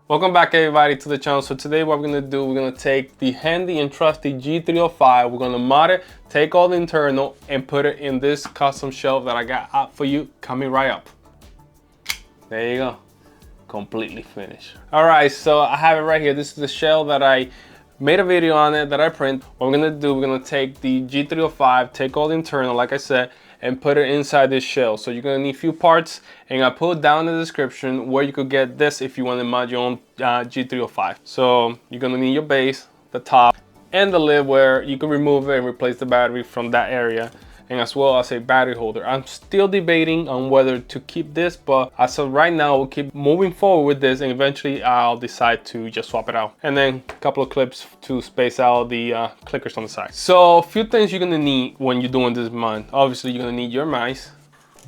Welcome back everybody to the channel. So today what we're gonna do, we're gonna take the handy and trusty G305, we're gonna mod it, take all the internal and put it in this custom shelf that I got out for you, coming right up. There you go, completely finished. All right, so I have it right here. This is the shell that I made a video on it that I print. What we're gonna do, we're gonna take the G305, take all the internal, like I said, and put it inside this shell. So you're gonna need a few parts, and I put down in the description where you could get this if you want to mod your own G305. So you're gonna need your base, the top, and the lid where you can remove it and replace the battery from that area, and as well as a battery holder. I'm still debating on whether to keep this, but as of right now, we'll keep moving forward with this, and eventually I'll decide to just swap it out. And then a couple of clips to space out the clickers on the side. So a few things you're gonna need when you're doing this mod. Obviously, you're gonna need your mice,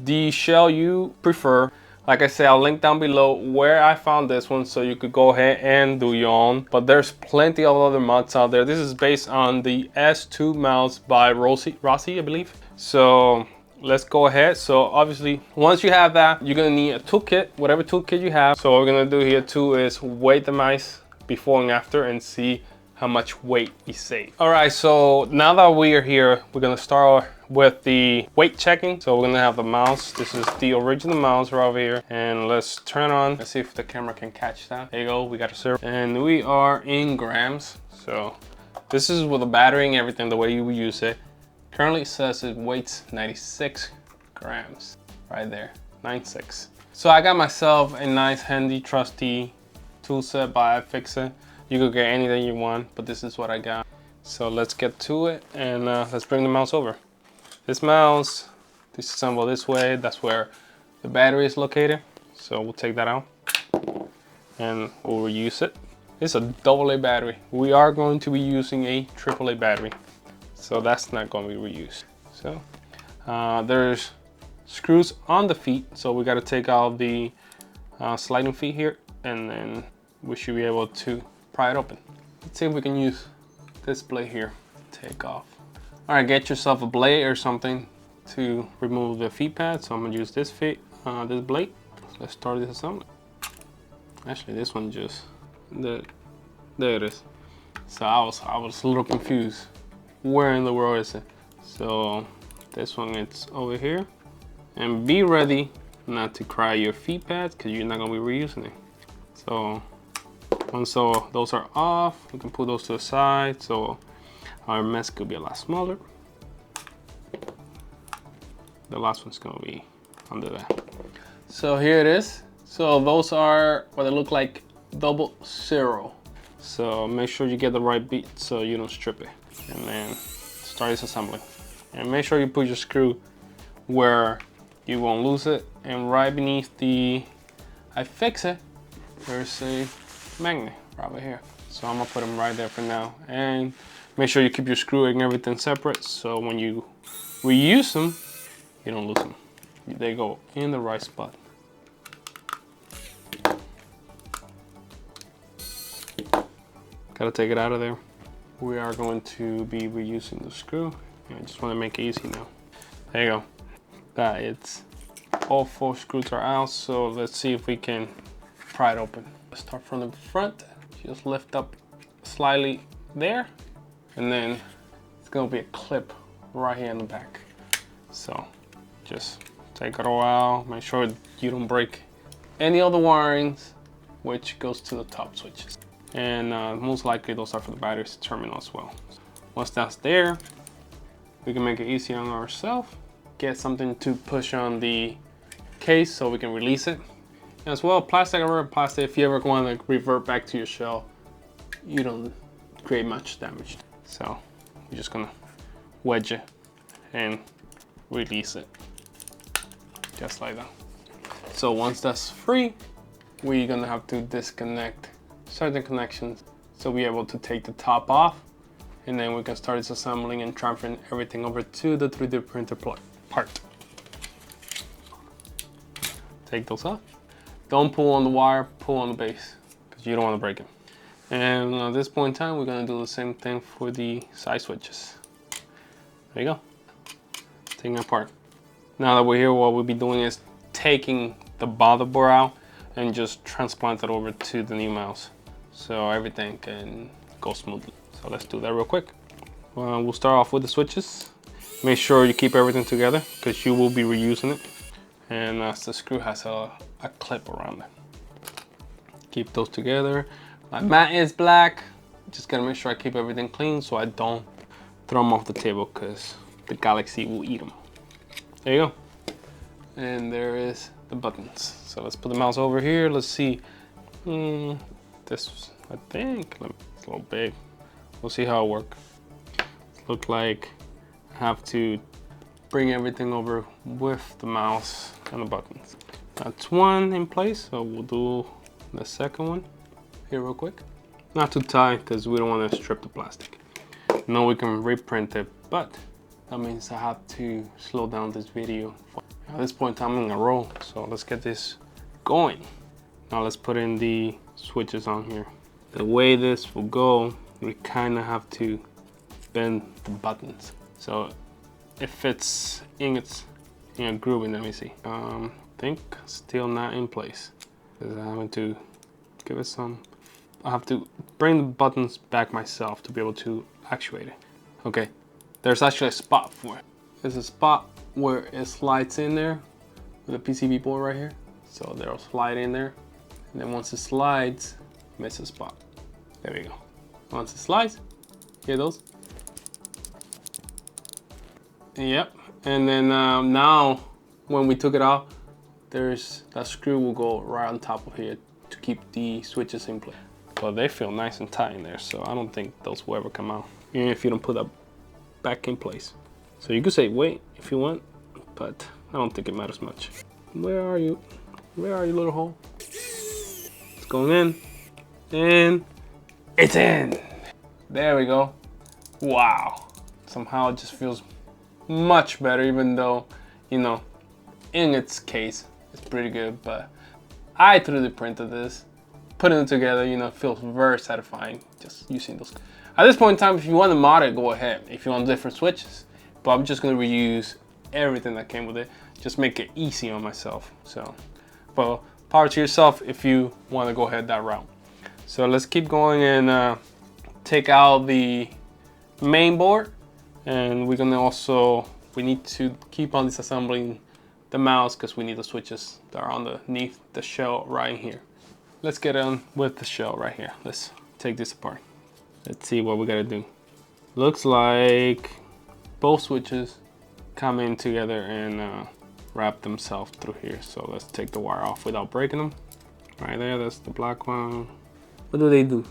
the shell you prefer. Like I said, I'll link down below where I found this one so you could go ahead and do your own. But there's plenty of other mods out there. This is based on the S2 mouse by Rossi, I believe. So let's go ahead. So obviously, once you have that, you're gonna need a toolkit, whatever toolkit you have. So what we're gonna do here too is weight the mice before and after and see how much weight we save. All right, so now that we are here, we're gonna start with the weight checking. So we're gonna have the mouse. This is the original mouse right over here. And let's turn on, let's see if the camera can catch that. There you go, we got a serve. And we are in grams. So this is with the battery and everything, the way you use it. Currently it says it weighs 96 grams, right there, 96. So I got myself a nice handy trusty tool set by iFixit. You could get anything you want, but this is what I got. So let's get to it and let's bring the mouse over. This mouse, disassemble this way, that's where the battery is located. So we'll take that out and we'll reuse it. It's a AA battery. We are going to be using a AAA battery, so that's not going to be reused. So there's screws on the feet, so we got to take out the sliding feet here, and then we should be able to pry it open. Let's see if we can use this blade here to take off. All right, get yourself a blade or something to remove the feet pad. So I'm gonna use this this blade. Let's start this assembly. Actually, this one just there it is. So I was a little confused. Where in the world is it? So this one, it's over here. And be ready not to cry your feet pads because you're not gonna be reusing it. So once those are off, we can put those to the side so our mess could be a lot smaller. The last one's gonna be under that. So here it is. So those are what they look like, 00. So make sure you get the right beat so you don't strip it. And then start disassembling. And make sure you put your screw where you won't lose it. And right beneath the iFixit, there's a magnet right over here. So I'm gonna put them right there for now. And make sure you keep your screw and everything separate so when you reuse them, you don't lose them. They go in the right spot. Gotta take it out of there. We are going to be reusing the screw. I just want to make it easy now. There you go. It's all 4 screws are out, so let's see if we can pry it open. Let's start from the front. Just lift up slightly there, and then it's gonna be a clip right here in the back. So just take it all out. Make sure you don't break any of the wirings, which goes to the top switches. And most likely those are for the batteries terminal as well. Once that's there, we can make it easy on ourselves. Get something to push on the case so we can release it. And as well, plastic or rubber plastic, if you ever want to revert back to your shell, you don't create much damage. So you're just gonna wedge it and release it, just like that. So once that's free, we're gonna have to disconnect certain connections so we're able to take the top off, and then we can start disassembling and transferring everything over to the 3D printer part. Take those off. Don't pull on the wire, pull on the base because you don't want to break it. And at this point in time, we're gonna do the same thing for the side switches. There you go. Taking it apart. Now that we're here, what we'll be doing is taking the motherboard out and just transplant it over to the new mouse so everything can go smoothly. So let's do that real quick. We'll start off with the switches. Make sure you keep everything together because you will be reusing it. And the screw has a clip around it. Keep those together. My mat is black. Just gotta make sure I keep everything clean so I don't throw them off the table because the Galaxy will eat them. There you go. And there is the buttons. So let's put the mouse over here. Let's see. This, I think, it's a little big. We'll see how it works. Look like I have to bring everything over with the mouse and the buttons. That's one in place, so we'll do the second one here real quick. Not too tight because we don't want to strip the plastic. Now we can reprint it, but that means I have to slow down this video. At this point I'm in a roll, so let's get this going. Now let's put in the switches on here. The way this will go, we kind of have to bend the buttons so it fits in a groove. Let me see. Think still not in place because I'm going to give it some. I have to bring the buttons back myself to be able to actuate it. Okay, there's actually a spot for it. There's a spot where it slides in there with a PCB board right here. So they'll slide in there, and then once it slides, miss a spot. There we go. Once it slides, hear those? Yep. And then now, when we took it out, there's that screw will go right on top of here to keep the switches in place. But they feel nice and tight in there, so I don't think those will ever come out, even if you don't put that back in place. So you could say wait if you want, but I don't think it matters much. Where are you? Where are you, little hole? It's going in, and it's in. There we go. Wow. Somehow it just feels much better, even though, you know, in its case, it's pretty good, but I 3D printed this. Putting it together, you know, feels very satisfying just using those. At this point in time, if you want to mod it, go ahead. If you want different switches, but I'm just going to reuse everything that came with it. Just make it easy on myself. So, but power to yourself if you want to go ahead that route. So let's keep going and take out the main board, and we're gonna also, we need to keep on disassembling the mouse because we need the switches that are underneath the shell right here. Let's get on with the shell right here. Let's take this apart. Let's see what we gotta do. Looks like both switches come in together and wrap themselves through here. So let's take the wire off without breaking them. Right there, that's the black one. What do?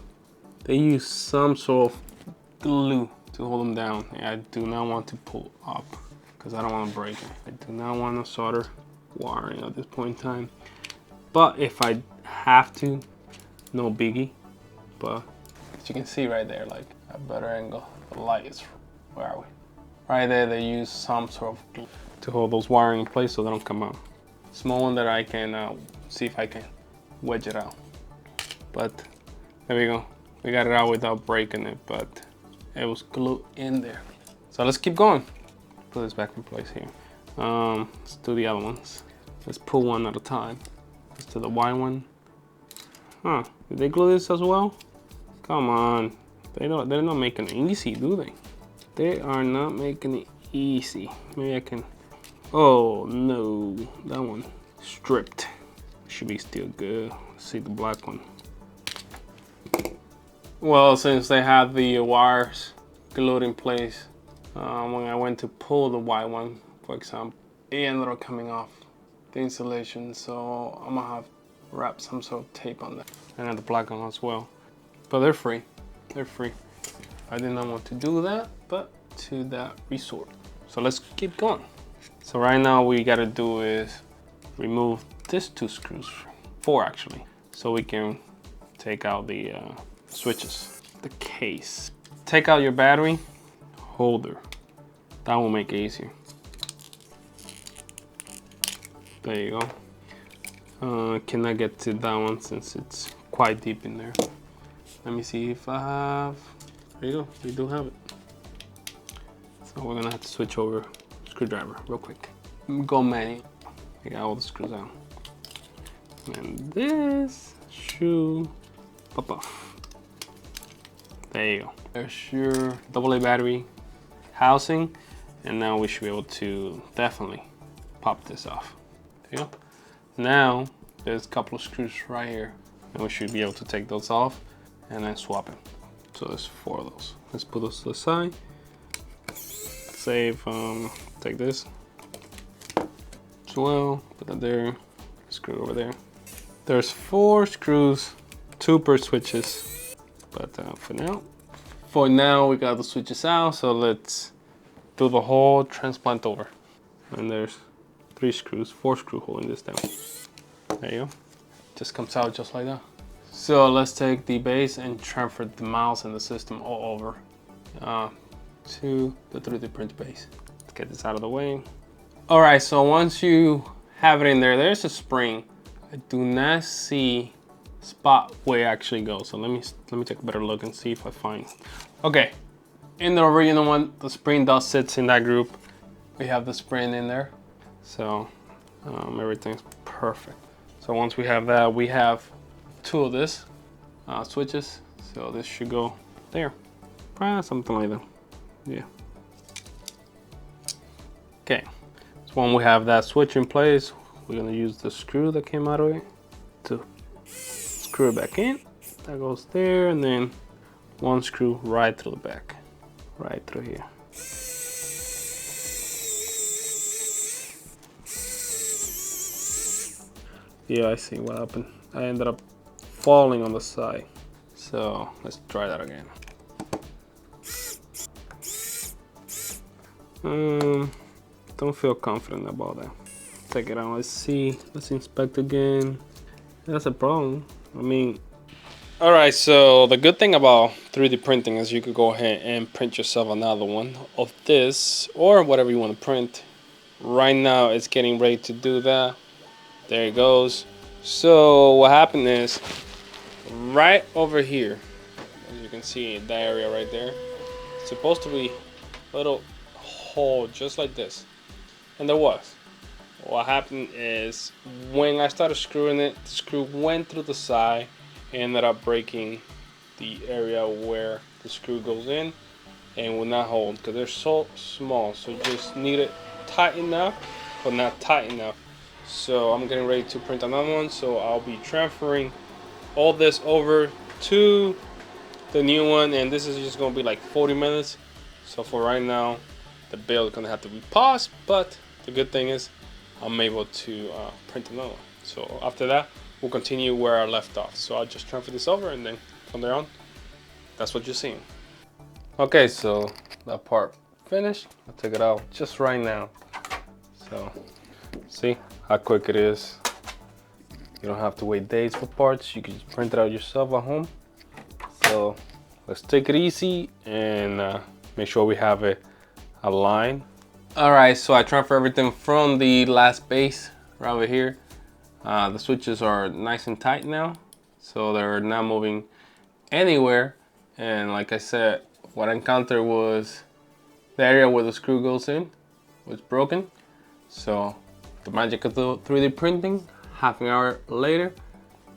They use some sort of glue to hold them down. And I do not want to pull up because I don't want to break it. I do not want to solder wiring at this point in time. But if I have to, no biggie. But as you can see right there, like a better angle, the light is, where are we? Right there, they use some sort of glue to hold those wiring in place so they don't come out. Small one that I can see if I can wedge it out. But there we go. We got it out without breaking it, but it was glued in there. So let's keep going. Put this back in place here. Let's do the other ones. Let's pull one at a time. Let's do the white one. Huh, did they glue this as well? Come on. They're not making it easy, do they? They are not making it easy. Maybe I can, oh no, that one stripped. Should be still good. Let's see the black one. Well, since they have the wires glued in place, when I went to pull the white one, for example, it ended up coming off the insulation, so I'm gonna have to wrap some sort of tape on that. And then the black one as well. But they're free. They're free. I did not want to do that, but to that resort. So let's keep going. So right now what we gotta do is remove these two screws, 4 actually, so we can take out the switches, the case. Take out your battery holder. That will make it easier. There you go. Cannot get to that one since it's quite deep in there. Let me see if I have, there you go, we do have it. So we're gonna have to switch over screwdriver real quick. Go manual. I got all the screws out. And this should pop off. There you go. There's your AA battery housing. And now we should be able to definitely pop this off. There you go. Now there's a couple of screws right here. And we should be able to take those off and then swap it. So there's 4 of those. Let's put those to the side. Save, take this as well, put that there, screw over there. There's 4 screws, 2 per switches. But for now we got the switches out, so let's do the whole transplant over. And there's 3 screws, 4 screws holding this down. There you go. Just comes out just like that. So let's take the base and transfer the mouse and the system all over to the 3D print base. Let's get this out of the way. All right, so once you have it in there, there's a spring. I do not see spot where it actually goes. So let me take a better look and see if I find. Okay, in the original one, the spring does sit in that group. We have the spring in there, so everything's perfect. So once we have that, we have 2 of this switches, so this should go there, something like that. Yeah. Okay, so when we have that switch in place, we're gonna use the screw that came out of it to screw it back in. That goes there, and then 1 screw right through the back, right through here. Yeah, I see what happened. I ended up falling on the side. So let's try that again. Don't feel confident about that. Take it out, let's see. Let's inspect again. That's a problem. I mean, all right, so the good thing about 3D printing is you could go ahead and print yourself another one of this or whatever you want to print. Right now it's getting ready to do that. There it goes. So what happened is right over here, as you can see, that area right there, it's supposed to be a little hole just like this, and there was. What happened is when I started screwing it, the screw went through the side and ended up breaking the area where the screw goes in and will not hold because they're so small. So you just need it tight enough but not tight enough. So I'm getting ready to print another one, so I'll be transferring all this over to the new one, and this is just gonna be like 40 minutes. So for right now the build is gonna have to be paused, but the good thing is I'm able to print another one. So after that we'll continue where I left off. So I'll just transfer this over, and then from there on, that's what you're seeing. Okay, so that part finished. I'll take it out just right now. So see how quick it is. You don't have to wait days for parts. You can just print it out yourself at home. So let's take it easy and make sure we have it aligned. All right, so I transfer everything from the last base right over here. The switches are nice and tight now, so they're not moving anywhere. And like I said, what I encountered was the area where the screw goes in was broken. So the magic of the 3D printing, half an hour later,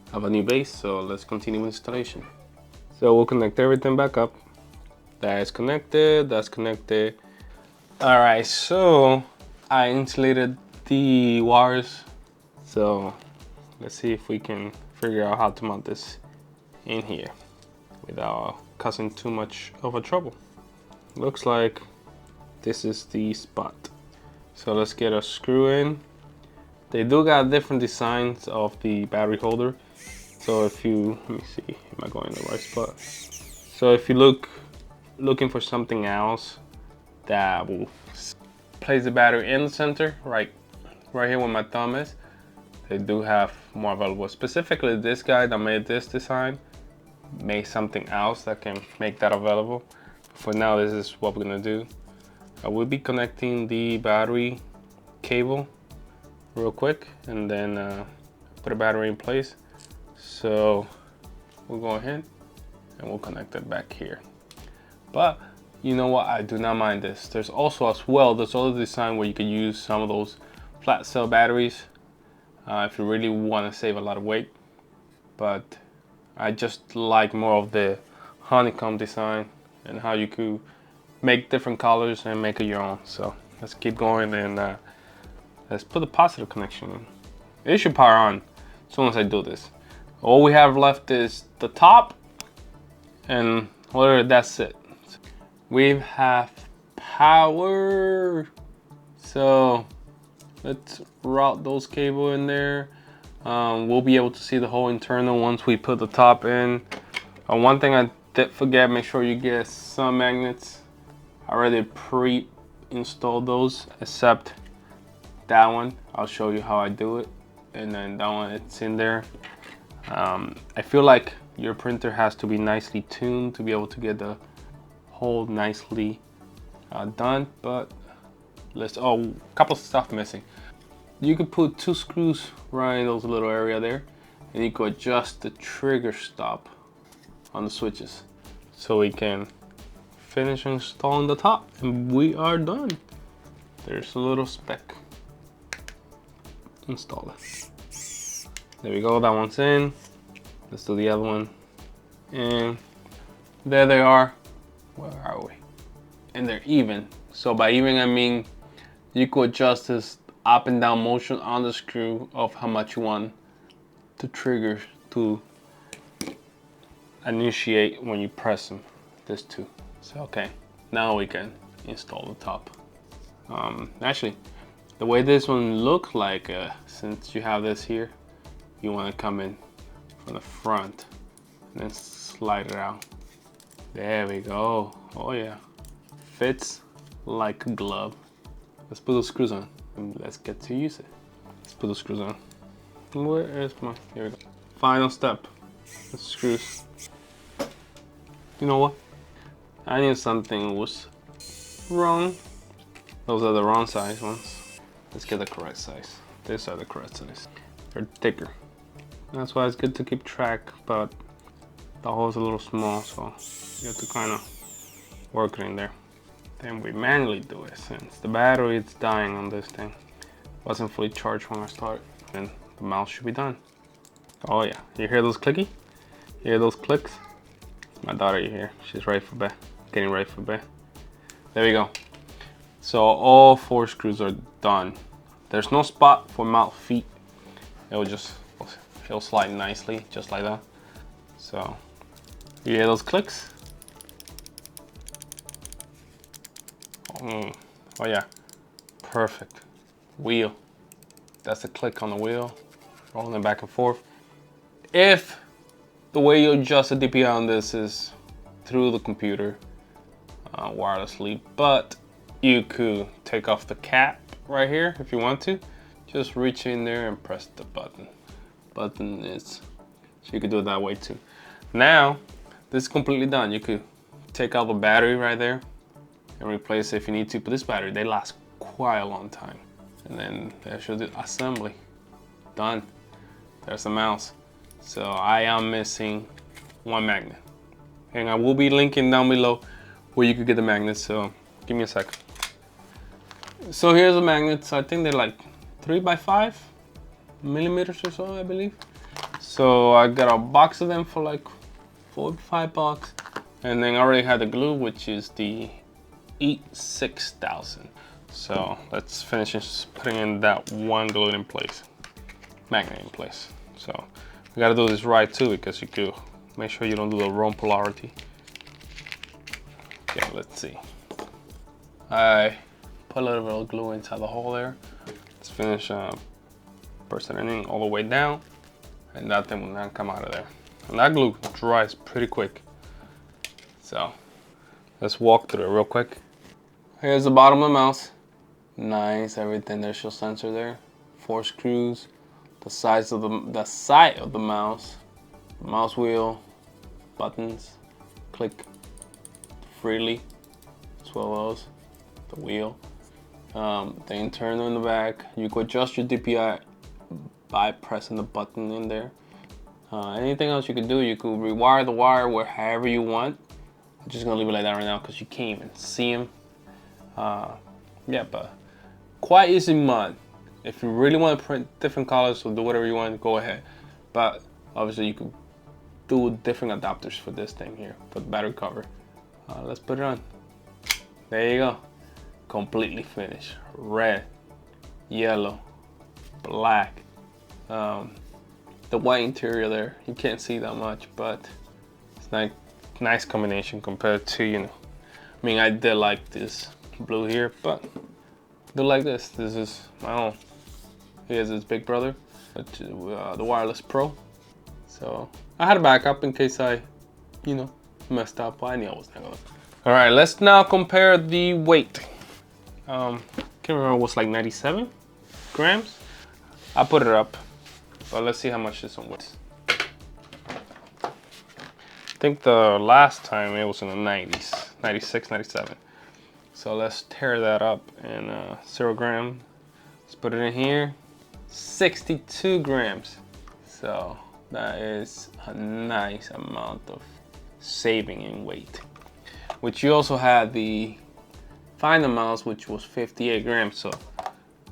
I have a new base. So let's continue with installation. So we'll connect everything back up. That is connected, that's connected. All right, so I insulated the wires. So let's see if we can figure out how to mount this in here without causing too much of a trouble. Looks like this is the spot. So let's get a screw in. They do got different designs of the battery holder. So if you, let me see, am I going in the right spot? So if you looking for something else that will place the battery in the center, right here where my thumb is, they do have more available. Specifically this guy that made this design made something else that can make that available. For now, this is what we're gonna do. I will be connecting the battery cable real quick and then put a battery in place. So we'll go ahead and we'll connect it back here. But you know what, I do not mind this. There's also as well, there's other design where you can use some of those flat cell batteries. if you really want to save a lot of weight. But I just like more of the honeycomb design and how you could make different colors and make it your own. So let's keep going and let's put the positive connection in. It should power on as soon as I do this. All we have left is the top, and literally that's it. We have power. So let's route those cable in there. We'll be able to see the whole internal once we put the top in. One thing I did forget, make sure you get some magnets. I already pre-installed those, except that one. I'll show you how I do it. And then that one, it's in there. I feel like your printer has to be nicely tuned to be able to get the hole nicely done, but a couple of stuff missing. You could put 2 screws right in those little area there, and you could adjust the trigger stop on the switches so we can finish installing the top, and we are done. There's a little spec. Install it. There we go, that one's in. Let's do the other one. And there they are. Where are we? And they're even. So by even, I mean you could adjust this up and down motion on the screw of how much you want the trigger to initiate when you press them. This too. So okay, now we can install the top. Actually, the way this one looks like, since you have this here, you want to come in from the front and then slide it out. There we go. Oh yeah, fits like a glove. Let's put those screws on and let's get to use it. Let's put those screws on. Where is my, here we go. Final step, the screws. You know what? I knew something was wrong. Those are the wrong size ones. Let's get the correct size. These are the correct size. They're thicker. That's why it's good to keep track, but the hole's a little small, so you have to kind of work it in there. Then we manually do it, since the battery is dying on this thing. Wasn't fully charged when I started, and the mouse should be done. Oh yeah, you hear those clicky? You hear those clicks? It's my daughter you hear. She's ready for bed, getting ready for bed. There we go. So all 4 screws are done. There's no spot for mount feet. It'll slide nicely, just like that. So, you hear those clicks? Oh yeah, perfect. Wheel, that's the click on the wheel, rolling it back and forth. If the way you adjust the DPI on this is through the computer, wirelessly, but you could take off the cap right here if you want to. Just reach in there and press the button. Button is, so you could do it that way too. Now, this is completely done. You could take out the battery right there and replace it if you need to, but this battery, they last quite a long time. And then there's the assembly, done. There's the mouse. So I am missing 1 magnet. And I will be linking down below where you could get the magnets, so give me a second. So here's the magnets. I think they're like 3x5 millimeters or so, I believe. So I got a box of them for like $4-5, and then I already had the glue, which is the E6000. So let's finish just putting in that one glue in place, magnet in place. So we gotta do this right too, because you could make sure you don't do the wrong polarity. Okay, let's see. I put a little bit of glue inside the hole there. Let's finish pressing it in all the way down, and that thing will not come out of there. And that glue dries pretty quick. So let's walk through it real quick. Here's the bottom of the mouse. Nice, everything. There's your sensor there. 4 screws. The size of the side of the mouse wheel, buttons, click freely. It's one of those. The wheel. The internal in the back. You could adjust your DPI by pressing the button in there. Anything else you could do, you could rewire the wire wherever you want. I'm just gonna leave it like that right now because you can't even see them. Yeah, but quite easy mod. If you really want to print different colors or do whatever you want, go ahead. But obviously you could do different adapters for this thing here, for the battery cover. Let's put it on. There you go. Completely finished. Red, yellow, black. The white interior there, you can't see that much, but it's nice combination compared to, you know, I mean, I did like this blue here, but I do like this. This is my own. Here's his big brother, which is the Wireless Pro. So I had a backup in case I, you know, messed up. I knew I was not gonna. All right, let's now compare the weight. Can't remember, it was like 97 grams. I put it up, but let's see how much this one weighs. I think the last time it was in the 90s, 96, 97. So let's tear that up in 0 gram. Let's put it in here. 62 grams. So that is a nice amount of saving in weight. Which you also had the final mouse, which was 58 grams. So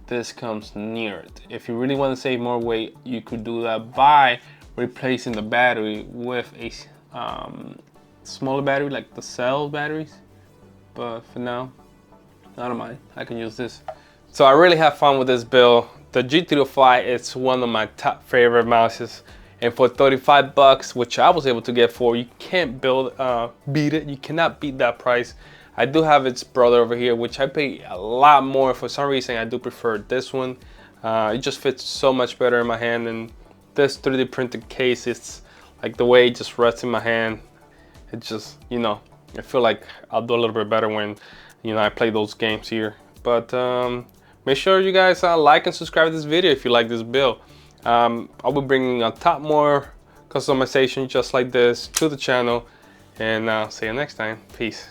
this comes near it. If you really want to save more weight, you could do that by replacing the battery with a smaller battery, like the cell batteries. But for now, I don't mind. I can use this. So I really have fun with this build. The G305 is one of my top favorite mouses, and for 35 bucks, which I was able to get for, you can't beat it. You cannot beat that price. I do have its brother over here, which I pay a lot more. For some reason, I do prefer this one. It just fits so much better in my hand, and this 3D printed case, it's like the way it just rests in my hand. It just, you know, I feel like I'll do a little bit better when, you know, I play those games here. But make sure you guys like and subscribe to this video if you like this build. I'll be bringing a ton more customization just like this to the channel, and see you next time. Peace.